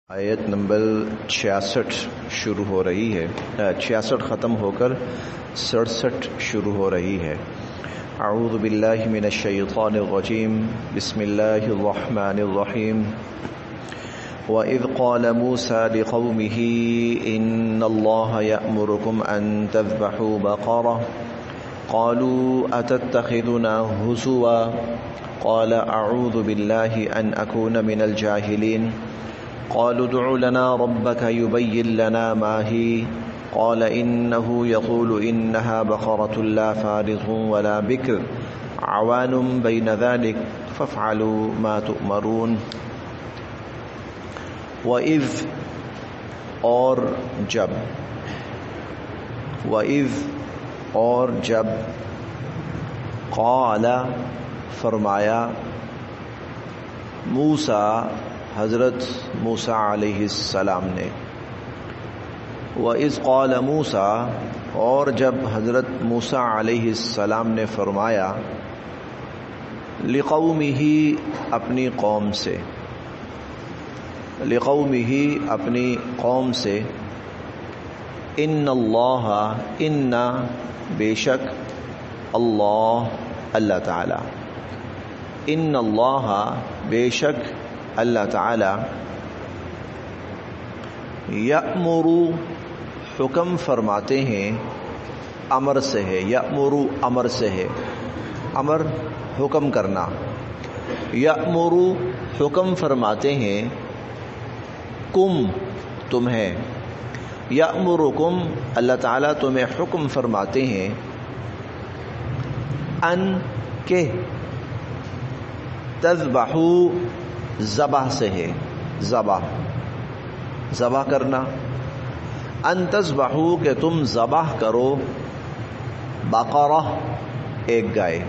آیت نمبر 66 شروع ہو رہی ہے، 66 ختم ہو کر 67 شروع ہو رہی ہے۔ اعوذ باللہ من الشیطان الرجیم، بسم اللہ الرحمن الرحیم۔ وَإِذْ قَالَ مُوسَى لِقَوْمِهِ إِنَّ اللَّهَ يَأْمُرُكُمْ أَن تَذْبَحُوا بَقَرَةً قَالُوا أَتَتَّخِذُنَا هُزُوًا قَالَ أَعُوذُ بِاللَّهِ أَنْ أَكُونَ مِنَ الْجَاهِلِينَ قالوا ادع لنا ربك يبين لنا ما هي قال إنه يقول إنها بقرة لا فارض ولا بكر عوان بين ذلك فافعلوا ما تؤمرون۔ وَإِذْ اور جب، وَإِذْ اور جب، قال فرمایا، موسیٰ حضرت موسیٰ علیہ السلام نے، وَإِذْ قَالَ مُوسَىٰ اور جب حضرت موسیٰ علیہ السلام نے فرمایا، لِقَوْمِهِ اپنی قوم سے، لِقَوْمِهِ اپنی قوم سے، اِنَّ اللَّهَ اِنَّ بے شک، اللہ تعالی، اِنَّ اللَّهَ بے شک اللہ تعالی، یأمر حکم فرماتے ہیں، امر سے ہے، یأمر امر سے ہے، امر حکم کرنا، یأمر حکم فرماتے ہیں، کم تمہیں، یأمرکم اللہ تعالیٰ تمہیں حکم فرماتے ہیں، ان کہ تذبحوا ذبح سے ہے، ذبح کرنا، ان تذبحوا کہ تم ذبح کرو، بقرہ ایک گائے،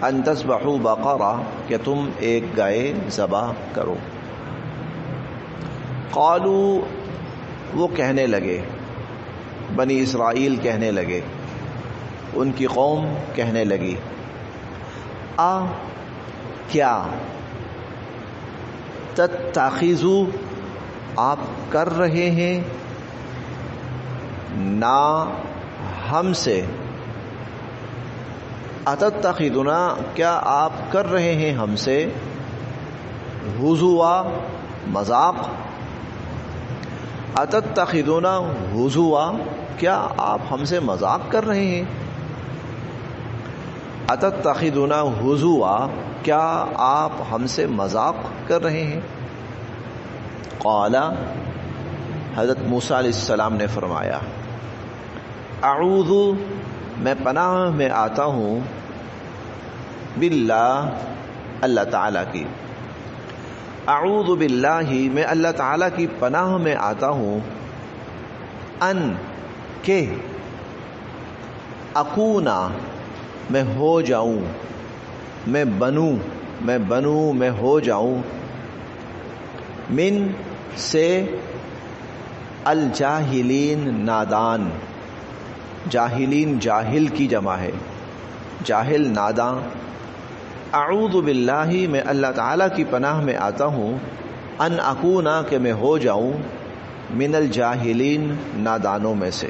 ان تذبحوا بقرہ کہ تم ایک گائے ذبح کرو۔ قالوا وہ کہنے لگے، بنی اسرائیل کہنے لگے، ان کی قوم کہنے لگی، کیا تتخذوا آپ کر رہے ہیں، نا ہم سے، اتتخذنا کیا آپ کر رہے ہیں ہم سے، ہزوا مذاق، اتتخذنا ہزوا کیا آپ ہم سے مذاق کر رہے ہیں، اتتخذنا ہزوا کیا آپ ہم سے مذاق کر رہے ہیں۔ قال حضرت موسیٰ علیہ السلام نے فرمایا، اعوذ میں پناہ میں آتا ہوں، باللہ اللہ تعالیٰ کی، اعوذ باللہ میں اللہ تعالیٰ کی پناہ میں آتا ہوں، ان کہ اکونا میں ہو جاؤں، میں بنوں میں ہو جاؤں، من سے الجاہلین نادان، جاہلین جاہل کی جمع ہے، جاہل ناداں، اعوذ باللہ میں اللہ تعالیٰ کی پناہ میں آتا ہوں، ان اکونا کہ میں ہو جاؤں، من الجاہلین نادانوں میں سے،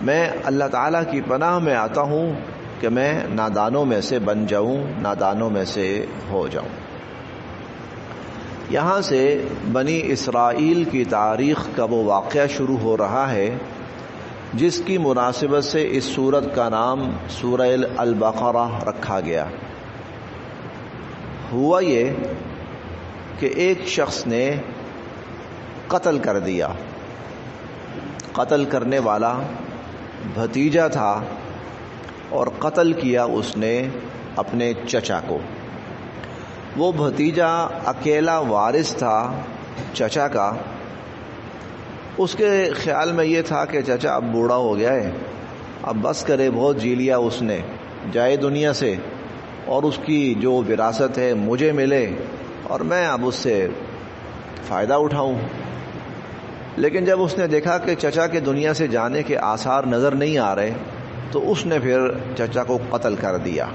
میں اللہ تعالیٰ کی پناہ میں آتا ہوں کہ میں نادانوں میں سے بن جاؤں، نادانوں میں سے ہو جاؤں۔ یہاں سے بنی اسرائیل کی تاریخ کا وہ واقعہ شروع ہو رہا ہے جس کی مناسبت سے اس سورت کا نام سورہ البقرہ رکھا گیا۔ ہوا یہ کہ ایک شخص نے قتل کر دیا، قتل کرنے والا بھتیجا تھا، اور قتل کیا اس نے اپنے چچا کو۔ وہ بھتیجا اکیلا وارث تھا چچا کا، اس کے خیال میں یہ تھا کہ چچا اب بوڑھا ہو گیا ہے، اب بس کرے، بہت جی لیا اس نے، جائے دنیا سے، اور اس کی جو وراثت ہے مجھے ملے اور میں اب اس سے فائدہ اٹھاؤں۔ لیکن جب اس نے دیکھا کہ چچا کے دنیا سے جانے کے آثار نظر نہیں آ رہے، تو اس نے پھر چچا کو قتل کر دیا۔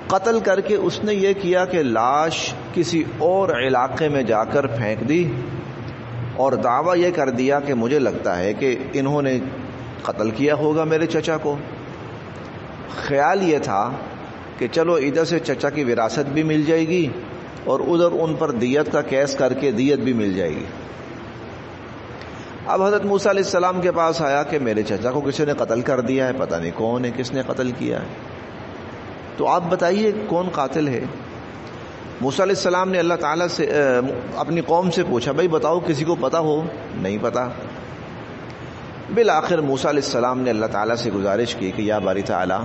قتل کر کے اس نے یہ کیا کہ لاش کسی اور علاقے میں جا کر پھینک دی اور دعویٰ یہ کر دیا کہ مجھے لگتا ہے کہ انہوں نے قتل کیا ہوگا میرے چچا کو۔ خیال یہ تھا کہ چلو ادھر سے چچا کی وراثت بھی مل جائے گی اور ادھر ان پر دیت کا کیس کر کے دیت بھی مل جائے گی۔ اب حضرت موسیٰ علیہ السلام کے پاس آیا کہ میرے چچا کو کسی نے قتل کر دیا ہے، پتہ نہیں کون ہے، کس نے قتل کیا ہے، تو آپ بتائیے کون قاتل ہے۔ موسیٰ علیہ السلام نے اللہ تعالیٰ سے اپنی قوم سے پوچھا، بھائی بتاؤ کسی کو پتہ ہو؟ نہیں پتہ۔ بالآخر موسیٰ علیہ السلام نے اللہ تعالیٰ سے گزارش کی کہ یا باری تعالیٰ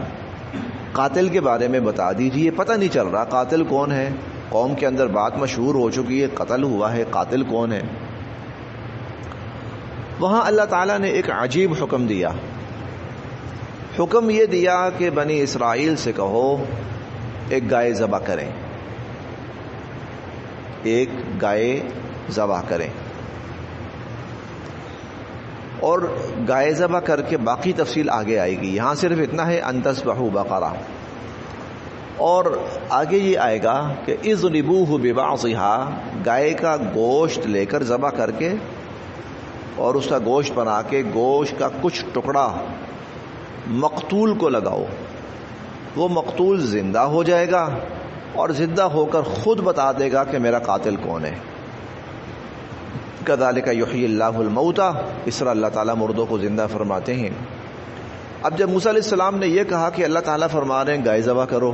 قاتل کے بارے میں بتا دیجیے، پتہ نہیں چل رہا قاتل کون ہے، قوم کے اندر بات مشہور ہو چکی ہے، قتل ہوا ہے، قاتل کون ہے۔ وہاں اللہ تعالیٰ نے ایک عجیب حکم دیا۔ حکم یہ دیا کہ بنی اسرائیل سے کہو ایک گائے ذبح کریں، ایک گائے ذبح کریں، اور گائے ذبح کر کے باقی تفصیل آگے آئے گی، یہاں صرف اتنا ہے ان تذبحوا بقرہ، اور آگے یہ آئے گا کہ اضربوہ ببعضھا، گائے کا گوشت لے کر ذبح کر کے اور اس کا گوشت بنا کے گوشت کا کچھ ٹکڑا مقتول کو لگاؤ، وہ مقتول زندہ ہو جائے گا اور زندہ ہو کر خود بتا دے گا کہ میرا قاتل کون ہے۔ کذالک یحیی اللہ الموتى، اس طرح اللہ تعالیٰ مردوں کو زندہ فرماتے ہیں۔ اب جب موسیٰ علیہ السلام نے یہ کہا کہ اللہ تعالیٰ فرما رہے ہیں گائے ذبح کرو،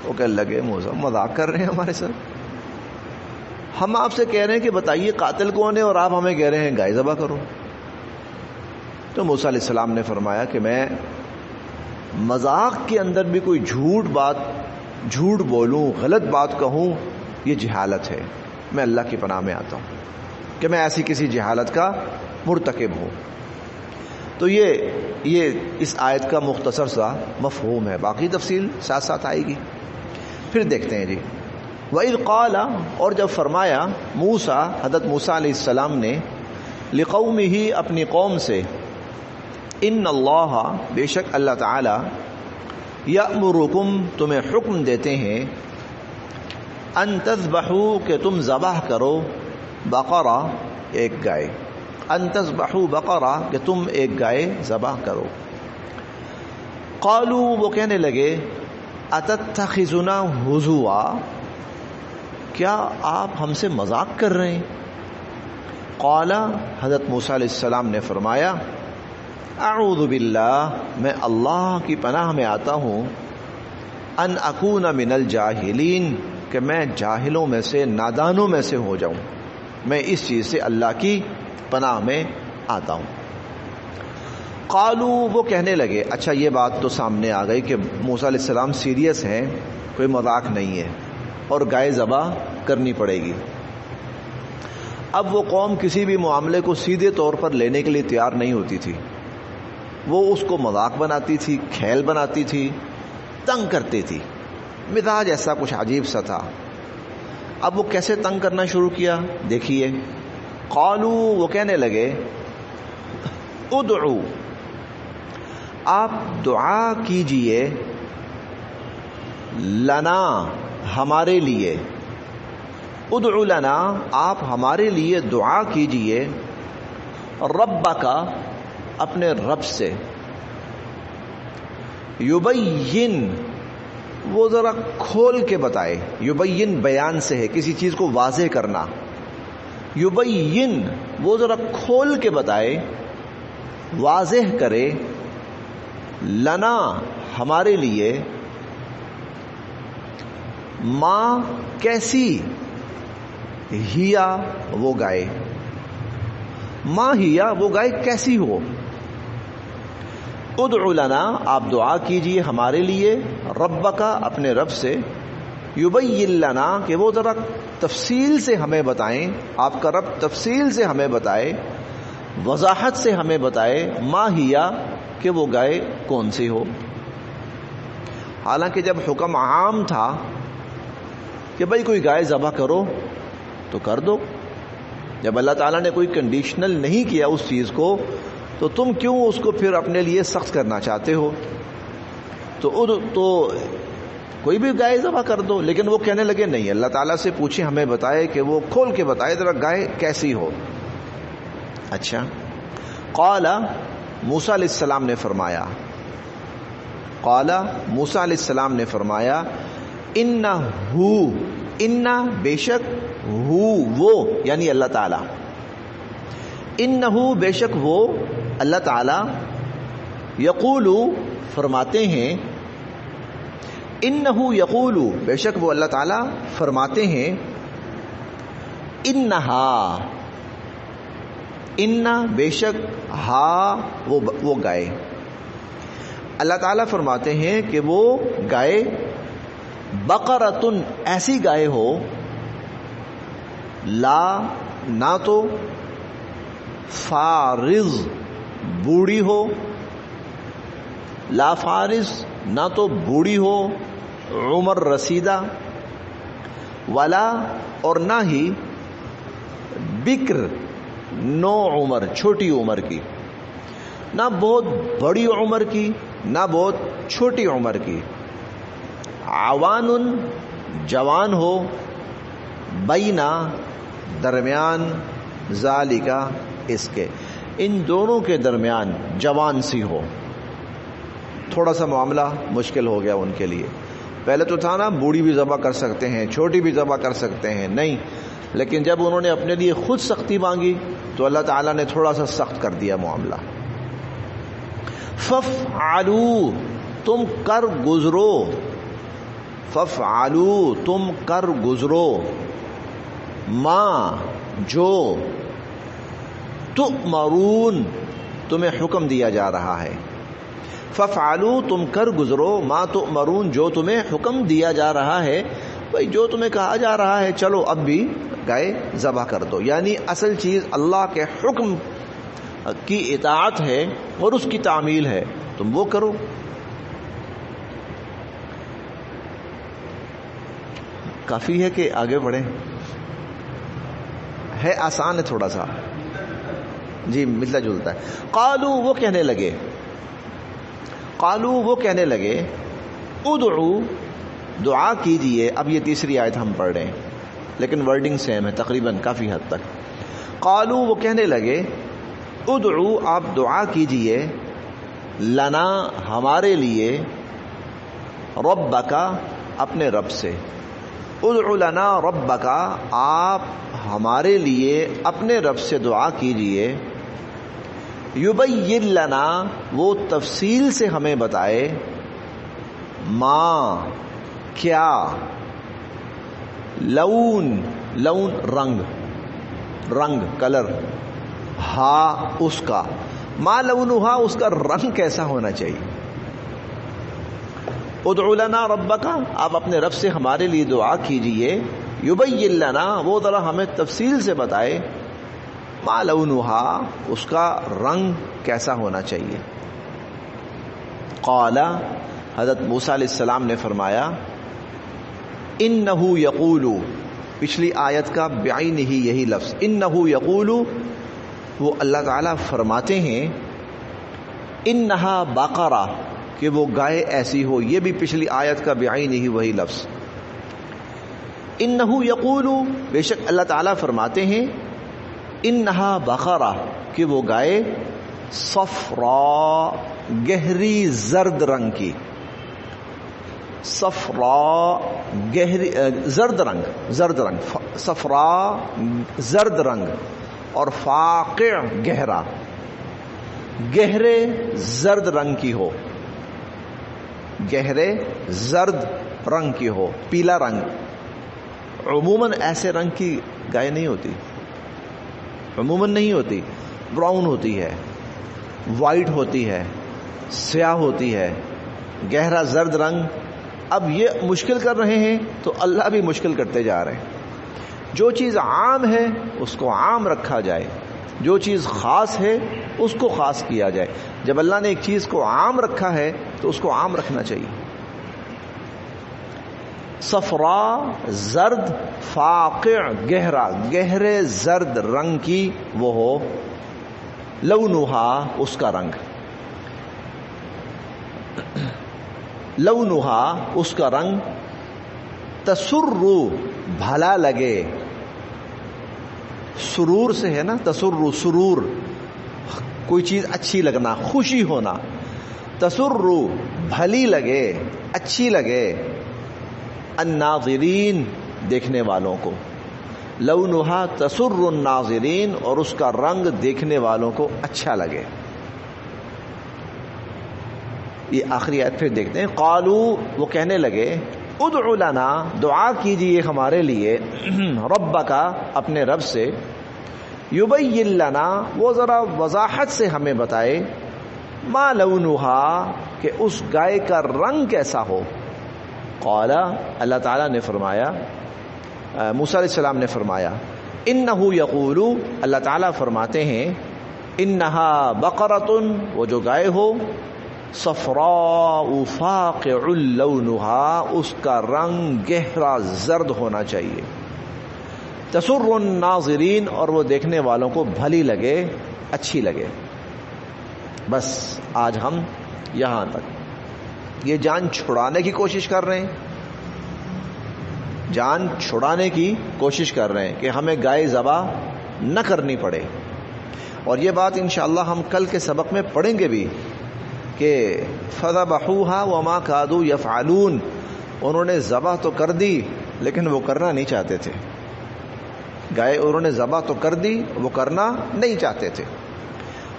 وہ کہنے لگے موسیٰ مذاق کر رہے ہیں ہمارے ساتھ، ہم آپ سے کہہ رہے ہیں کہ بتائیے قاتل کون ہے اور آپ ہمیں کہہ رہے ہیں گائے ذبح کرو۔ تو موسیٰ علیہ السلام نے فرمایا کہ میں مذاق کے اندر بھی کوئی جھوٹ بولوں، غلط بات کہوں، یہ جہالت ہے، میں اللہ کی پناہ میں آتا ہوں کہ میں ایسی کسی جہالت کا مرتکب ہوں۔ تو یہ اس آیت کا مختصر سا مفہوم ہے، باقی تفصیل ساتھ ساتھ آئے گی۔ پھر دیکھتے ہیں جی، وَإِذْ قَالَ، اور جب فرمایا موسیٰ، حضرت موسیٰ علیہ السلام نے، لِقَوْمِهِ، اپنی قوم سے، ان اللہ، بے شک اللہ تعالی، یأمرکم، تمہیں حکم دیتے ہیں، ان تذبحوا، کہ تم ذبح کرو، بقرہ، ایک گائے، ان تذبحوا بقرہ، کہ تم ایک گائے ذبح کرو۔ قالوا، وہ کہنے لگے، اتتخذنا ہزوا، کیا آپ ہم سے مذاق کر رہے ہیں؟ قال، حضرت موسیٰ علیہ السلام نے فرمایا، اعوذ باللہ، میں اللہ کی پناہ میں آتا ہوں، ان اکون من الجاہلین، کہ میں جاہلوں میں سے، نادانوں میں سے ہو جاؤں، میں اس چیز سے اللہ کی پناہ میں آتا ہوں۔ قالوا، وہ کہنے لگے، اچھا یہ بات تو سامنے آ گئی کہ موسیٰ علیہ السلام سیریس ہیں، کوئی مذاق نہیں ہے، اور گائے ذبح کرنی پڑے گی۔ اب وہ قوم کسی بھی معاملے کو سیدھے طور پر لینے کے لیے تیار نہیں ہوتی تھی، وہ اس کو مذاق بناتی تھی، کھیل بناتی تھی، تنگ کرتی تھی، مزاج ایسا کچھ عجیب سا تھا۔ اب وہ کیسے تنگ کرنا شروع کیا دیکھیے۔ قالوا، وہ کہنے لگے، ادعو، آپ دعا کیجئے، لنا، ہمارے لیے، ادعو لنا، آپ ہمارے لیے دعا کیجئے، ربک، اپنے رب سے، یبین، وہ ذرا کھول کے بتائے، یبین بیان سے ہے، کسی چیز کو واضح کرنا، یبین، وہ ذرا کھول کے بتائے، واضح کرے، لنا، ہمارے لیے، ماں، کیسی، ہیا، وہ گائے، ماں ہیا، وہ گائے کیسی ہو۔ ادعو لنا، آپ دعا کیجئے ہمارے لیے، ربک، اپنے رب سے، یبین لنا، کہ وہ ذرا تفصیل سے ہمیں بتائیں، آپ کا رب تفصیل سے ہمیں بتائے، وضاحت سے ہمیں بتائے، ما ہیا، کہ وہ گائے کون سی ہو۔ حالانکہ جب حکم عام تھا کہ بھائی کوئی گائے ذبح کرو تو کر دو، جب اللہ تعالیٰ نے کوئی کنڈیشنل نہیں کیا اس چیز کو، تو تم کیوں اس کو پھر اپنے لیے سخت کرنا چاہتے ہو؟ تو کوئی بھی گائے ذبح کر دو. لیکن وہ کہنے لگے نہیں, اللہ تعالیٰ سے پوچھیں, ہمیں بتائے کہ وہ کھول کے بتائے ذرا گائے کیسی ہو. اچھا. قال موسیٰ علیہ السلام نے فرمایا, قال موسیٰ علیہ السلام نے فرمایا, انہو, انہ بے شک, ہو وہ یعنی اللہ تعالیٰ, انہو بے شک وہ اللہ تعالیٰ, یقولو فرماتے ہیں, انہو یقولو بے شک وہ اللہ تعالیٰ فرماتے ہیں, انہا, انہ بے شک, ہا وہ گائے, اللہ تعالیٰ فرماتے ہیں کہ وہ گائے, بقرتن ایسی گائے ہو, لا نہ تو, فارض بوڑھی ہو, لا فارض نہ تو بوڑھی ہو, عمر رسیدہ, ولا اور نہ ہی, بکر نو عمر چھوٹی عمر کی, نہ بہت بڑی عمر کی نہ بہت چھوٹی عمر کی, عوان جوان ہو, بینا درمیان, ذالکا اس کے, ان دونوں کے درمیان جوان سی ہو. تھوڑا سا معاملہ مشکل ہو گیا ان کے لیے. پہلے تو تھا نا بوڑھی بھی ذبح کر سکتے ہیں, چھوٹی بھی ذبح کر سکتے ہیں, نہیں, لیکن جب انہوں نے اپنے لیے خود سختی مانگی تو اللہ تعالیٰ نے تھوڑا سا سخت کر دیا معاملہ. فَافْعَلُوا تم کر گزرو, فَافْعَلُوا تم کر گزرو, ما جو, تؤمرون تمہیں حکم دیا جا رہا ہے. فَافْعَلُوا تم کر گزرو, ما تؤمرون جو تمہیں حکم دیا جا رہا ہے. بھئی جو تمہیں کہا جا رہا ہے چلو اب بھی گائے ذبح کر دو. یعنی اصل چیز اللہ کے حکم کی اطاعت ہے اور اس کی تعمیل ہے, تم وہ کرو. کافی ہے کہ آگے بڑھیں؟ ہے آسان ہے تھوڑا سا, جی ملتا جلتا ہے. قالو وہ کہنے لگے, قالو وہ کہنے لگے, ادعو دعا کیجئے. اب یہ تیسری آیت ہم پڑھ رہے ہیں لیکن ورڈنگ سیم ہے تقریباً کافی حد تک. قالو وہ کہنے لگے, ادعو آپ دعا کیجئے, لنا ہمارے لیے, ربک اپنے رب سے, ادعو لنا ربک آپ ہمارے لیے اپنے رب سے دعا کیجئے, یبین لنا وہ تفصیل سے ہمیں بتائے, ما کیا, لون لون رنگ, رنگ کلر, ہا اس کا, ما لونہا اس کا رنگ کیسا ہونا چاہیے. ادعو لنا ربک آپ اپنے رب سے ہمارے لیے دعا کیجئے, یبین لنا وہ ذرا ہمیں تفصیل سے بتائے, ما لونہا اس کا رنگ کیسا ہونا چاہیے. قال حضرت موسیٰ علیہ السلام نے فرمایا, انہو یقولو, پچھلی آیت کا بعین ہی یہی لفظ, انہو یقولو وہ اللہ تعالیٰ فرماتے ہیں, انہا بقرہ کہ وہ گائے ایسی ہو, یہ بھی پچھلی آیت کا بعین ہی وہی لفظ. انہو یقولو بے شک اللہ تعالیٰ فرماتے ہیں, انہا بقرہ کہ وہ گائے, صفراء گہری زرد رنگ کی, صفراء گہری زرد رنگ, زرد رنگ, صفراء زرد رنگ, اور فاقع گہرا, گہرے زرد رنگ کی ہو, گہرے زرد رنگ کی ہو, پیلا رنگ. عموماً ایسے رنگ کی گائے نہیں ہوتی, عموماً نہیں ہوتی, براؤن ہوتی ہے, وائٹ ہوتی ہے, سیاہ ہوتی ہے, گہرا زرد رنگ. اب یہ مشکل کر رہے ہیں تو اللہ بھی مشکل کرتے جا رہے ہیں. جو چیز عام ہے اس کو عام رکھا جائے, جو چیز خاص ہے اس کو خاص کیا جائے. جب اللہ نے ایک چیز کو عام رکھا ہے تو اس کو عام رکھنا چاہیے. صفراء زرد, فاقع گہرا, گہرے زرد رنگ کی وہ ہو, لونہا اس کا رنگ. لونہا اس کا رنگ، تسر بھلا لگے، سرور سے ہے نا، تسر سرور، کوئی چیز اچھی لگنا، خوشی ہونا، تسر بھلی لگے، اچھی لگے، الناظرین دیکھنے والوں کو، لونہا تسر الناظرین، اور اس کا رنگ دیکھنے والوں کو اچھا لگے۔ یہ آخری آیت پھر دیکھتے ہیں، قالو وہ کہنے لگے، ادع لنا دعا کیجئے ہمارے لیے، ربک اپنے رب سے، یبین لنا وہ ذرا وضاحت سے ہمیں بتائے، ما لونہا کہ اس گائے کا رنگ کیسا ہو۔ قال اللہ تعالیٰ نے فرمایا، موسیٰ علیہ السلام نے فرمایا، انہ یقول اللہ تعالیٰ فرماتے ہیں، انہا بقرۃ وہ جو گائے ہو، صفراء فاقع لونہا اس کا رنگ گہرا زرد ہونا چاہیے، تسر الناظرین اور وہ دیکھنے والوں کو بھلی لگے، اچھی لگے۔ بس آج ہم یہاں تک، یہ جان چھڑانے کی کوشش کر رہے ہیں، جان چھڑانے کی کوشش کر رہے ہیں کہ ہمیں گائے ذبح نہ کرنی پڑے، اور یہ بات انشاءاللہ ہم کل کے سبق میں پڑھیں گے بھی کہ فذبحوها وما كادوا يفعلون، انہوں نے ذبح تو کر دی لیکن وہ کرنا نہیں چاہتے تھے، گائے انہوں نے ذبح تو کر دی، وہ کرنا نہیں چاہتے تھے۔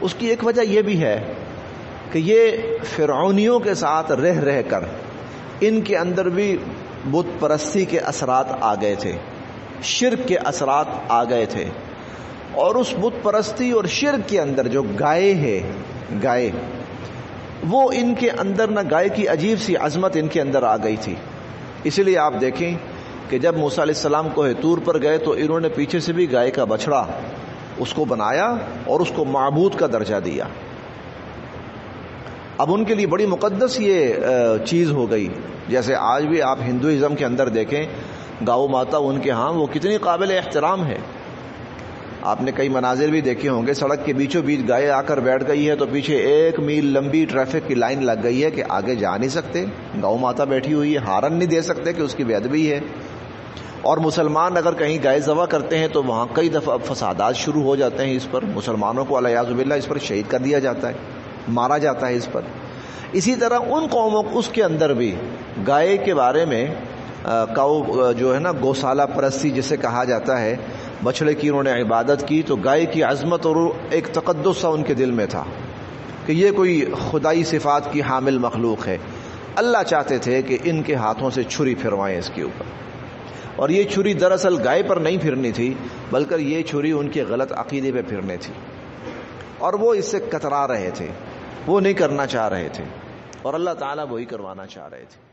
اس کی ایک وجہ یہ بھی ہے کہ یہ فرعونیوں کے ساتھ رہ کر ان کے اندر بھی بت پرستی کے اثرات آ گئے تھے، شرک کے اثرات آ گئے تھے، اور اس بت پرستی اور شرک کے اندر جو گائے ہے، گائے وہ ان کے اندر نہ، گائے کی عجیب سی عظمت ان کے اندر آ گئی تھی۔ اسی لیے آپ دیکھیں کہ جب موسیٰ علیہ السلام کوہ طور پر گئے تو انہوں نے پیچھے سے بھی گائے کا بچڑا اس کو بنایا اور اس کو معبود کا درجہ دیا۔ اب ان کے لیے بڑی مقدس یہ چیز ہو گئی، جیسے آج بھی آپ ہندوازم کے اندر دیکھیں، گاؤ ماتا ان کے ہاں وہ کتنی قابل احترام ہے۔ آپ نے کئی مناظر بھی دیکھے ہوں گے، سڑک کے بیچوں بیچ گائے آ کر بیٹھ گئی ہے تو پیچھے 1 میل لمبی ٹریفک کی لائن لگ گئی ہے کہ آگے جا نہیں سکتے، گاؤ ماتا بیٹھی ہوئی ہے، ہارن نہیں دے سکتے کہ اس کی بے ادبی ہے۔ اور مسلمان اگر کہیں گائے ذبح کرتے ہیں تو وہاں کئی دفعہ فسادات شروع ہو جاتے ہیں، اس پر مسلمانوں کو علیہ باللہ اس پر شہید کر دیا جاتا ہے، مارا جاتا ہے اس پر۔ اسی طرح ان قوموں اس کے اندر بھی گائے کے بارے میں جو ہے نا گوشالہ پرستی جسے کہا جاتا ہے، بچڑے کی انہوں نے عبادت کی، تو گائے کی عظمت اور ایک تقدس سا ان کے دل میں تھا کہ یہ کوئی خدائی صفات کی حامل مخلوق ہے۔ اللہ چاہتے تھے کہ ان کے ہاتھوں سے چھری پھروائیں اس کے اوپر، اور یہ چھری دراصل گائے پر نہیں پھرنی تھی بلکہ یہ چھری ان کے غلط عقیدے پہ پھرنی تھی، اور وہ اس سے کترا رہے تھے، وہ نہیں کرنا چاہ رہے تھے، اور اللہ تعالیٰ وہی کروانا چاہ رہے تھے۔